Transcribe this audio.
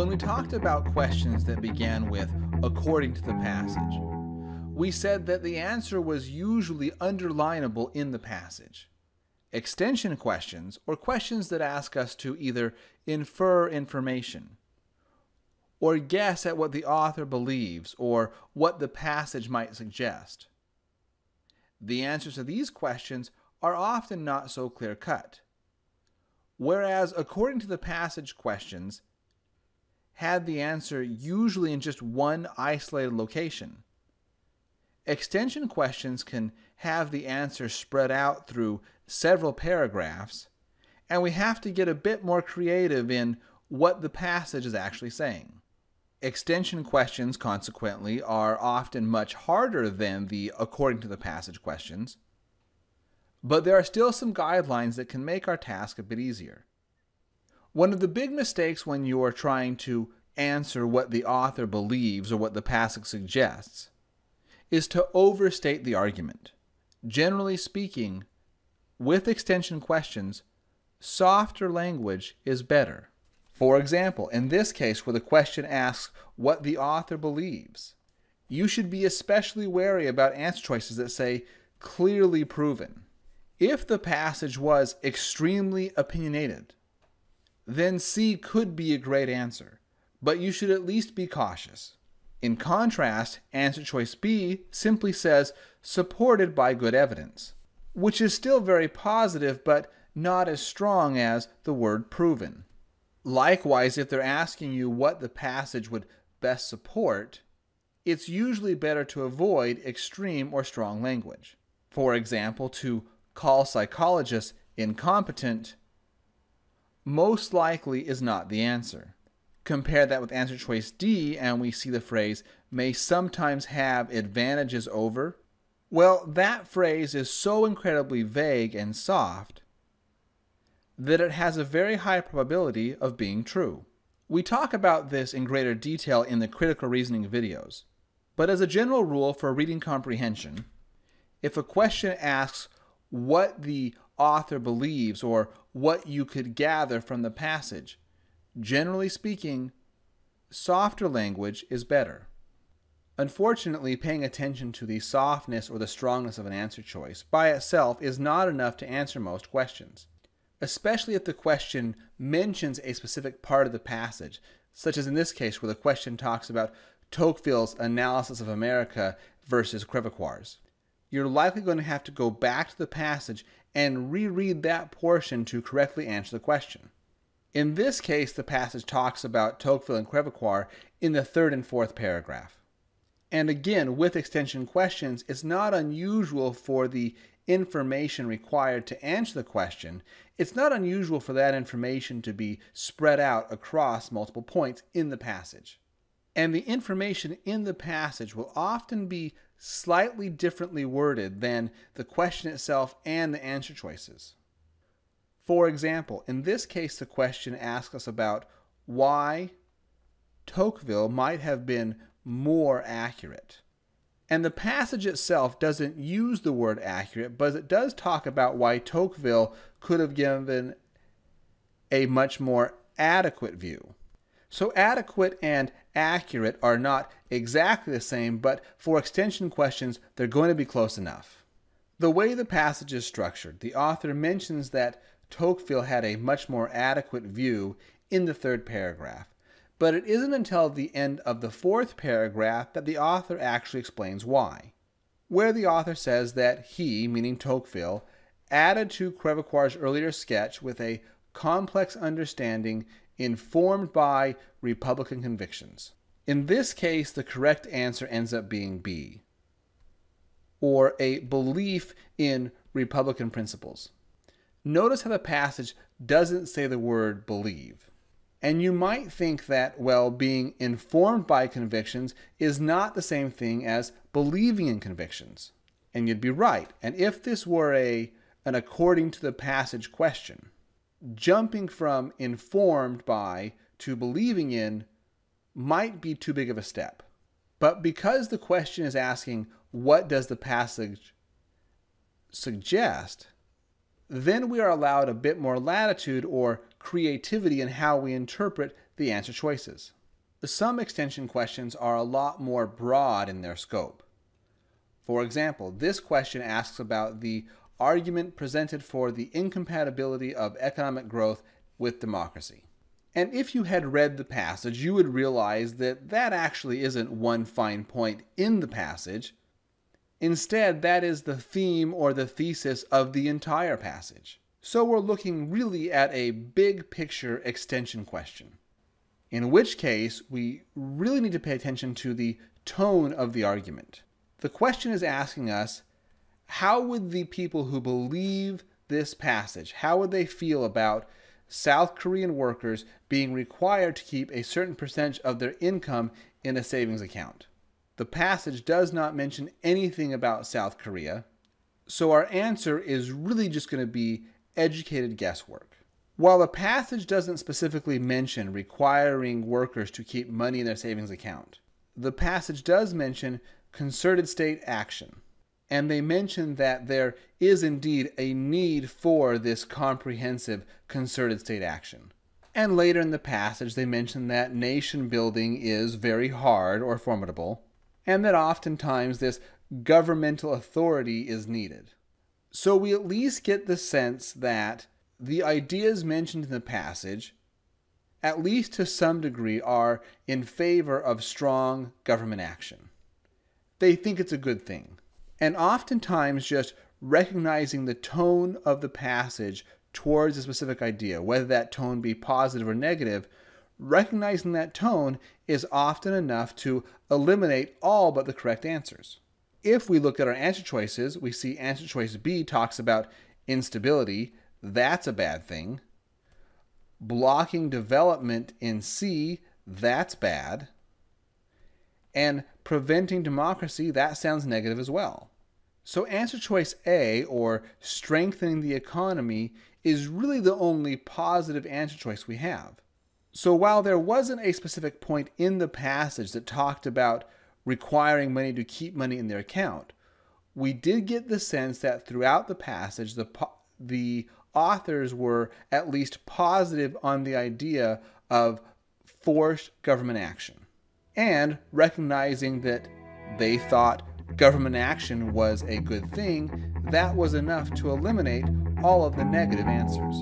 When we talked about questions that began with according to the passage, we said that the answer was usually underlinable in the passage. Extension questions, or questions that ask us to either infer information, or guess at what the author believes, or what the passage might suggest. The answers to these questions are often not so clear-cut, whereas according to the passage questions had the answer usually in just one isolated location. Extension questions can have the answer spread out through several paragraphs, and we have to get a bit more creative in what the passage is actually saying. Extension questions, consequently, are often much harder than the according to the passage questions, but there are still some guidelines that can make our task a bit easier. One of the big mistakes when you are trying to answer what the author believes or what the passage suggests is to overstate the argument. Generally speaking, with extension questions, softer language is better. For example, in this case where the question asks what the author believes, you should be especially wary about answer choices that say clearly proven. If the passage was extremely opinionated, then C could be a great answer, but you should at least be cautious. In contrast, answer choice B simply says supported by good evidence, which is still very positive but not as strong as the word proven. Likewise, if they're asking you what the passage would best support, it's usually better to avoid extreme or strong language. For example, to call psychologists incompetent most likely is not the answer. Compare that with answer choice D and we see the phrase may sometimes have advantages over. Well, that phrase is so incredibly vague and soft that it has a very high probability of being true. We talk about this in greater detail in the critical reasoning videos, but as a general rule for reading comprehension, if a question asks what the author believes or what you could gather from the passage, generally speaking, softer language is better. Unfortunately, paying attention to the softness or the strongness of an answer choice by itself is not enough to answer most questions, especially if the question mentions a specific part of the passage, such as in this case where the question talks about Tocqueville's analysis of America versus Crèvecoeur's. You're likely going to have to go back to the passage and reread that portion to correctly answer the question. In this case, the passage talks about Tocqueville and Crèvecoeur in the third and fourth paragraph. And again, with extension questions, it's not unusual for the information required to answer the question. It's not unusual for that information to be spread out across multiple points in the passage. And the information in the passage will often be slightly differently worded than the question itself and the answer choices. For example, in this case, the question asks us about why Tocqueville might have been more accurate. And the passage itself doesn't use the word accurate, but it does talk about why Tocqueville could have given a much more adequate view. So adequate and accurate are not exactly the same, but for extension questions, they're going to be close enough. The way the passage is structured, the author mentions that Tocqueville had a much more adequate view in the third paragraph, but it isn't until the end of the fourth paragraph that the author actually explains why, where the author says that he, meaning Tocqueville, added to Crèvecoeur's earlier sketch with a complex understanding informed by Republican convictions. In this case, the correct answer ends up being B, or a belief in Republican principles. Notice how the passage doesn't say the word believe. And you might think that, well, being informed by convictions is not the same thing as believing in convictions. And you'd be right. And if this were an according to the passage question, jumping from informed by to believing in might be too big of a step. But because the question is asking, what does the passage suggest? then we are allowed a bit more latitude or creativity in how we interpret the answer choices. Some extension questions are a lot more broad in their scope. For example, this question asks about the argument presented for the incompatibility of economic growth with democracy. And if you had read the passage, you would realize that that actually isn't one fine point in the passage. Instead, that is the theme or the thesis of the entire passage. So we're looking really at a big picture extension question, in which case we really need to pay attention to the tone of the argument. The question is asking us, how would the people who believe this passage, how would they feel about South Korean workers being required to keep a certain percentage of their income in a savings account? The passage does not mention anything about South Korea, so our answer is really just going to be educated guesswork. While the passage doesn't specifically mention requiring workers to keep money in their savings account, the passage does mention concerted state action. And they mention that there is indeed a need for this comprehensive concerted state action. And later in the passage, they mention that nation building is very hard or formidable, and that oftentimes this governmental authority is needed. So we at least get the sense that the ideas mentioned in the passage, at least to some degree, are in favor of strong government action. They think it's a good thing. And oftentimes just recognizing the tone of the passage towards a specific idea, whether that tone be positive or negative, recognizing that tone is often enough to eliminate all but the correct answers. If we look at our answer choices, we see answer choice B talks about instability. That's a bad thing. Blocking development in C, that's bad. And preventing democracy, that sounds negative as well. So answer choice A, or strengthening the economy, is really the only positive answer choice we have. So while there wasn't a specific point in the passage that talked about requiring money to keep money in their account, we did get the sense that throughout the passage, the authors were at least positive on the idea of forced government action, and recognizing that they thought government action was a good thing, that was enough to eliminate all of the negative answers.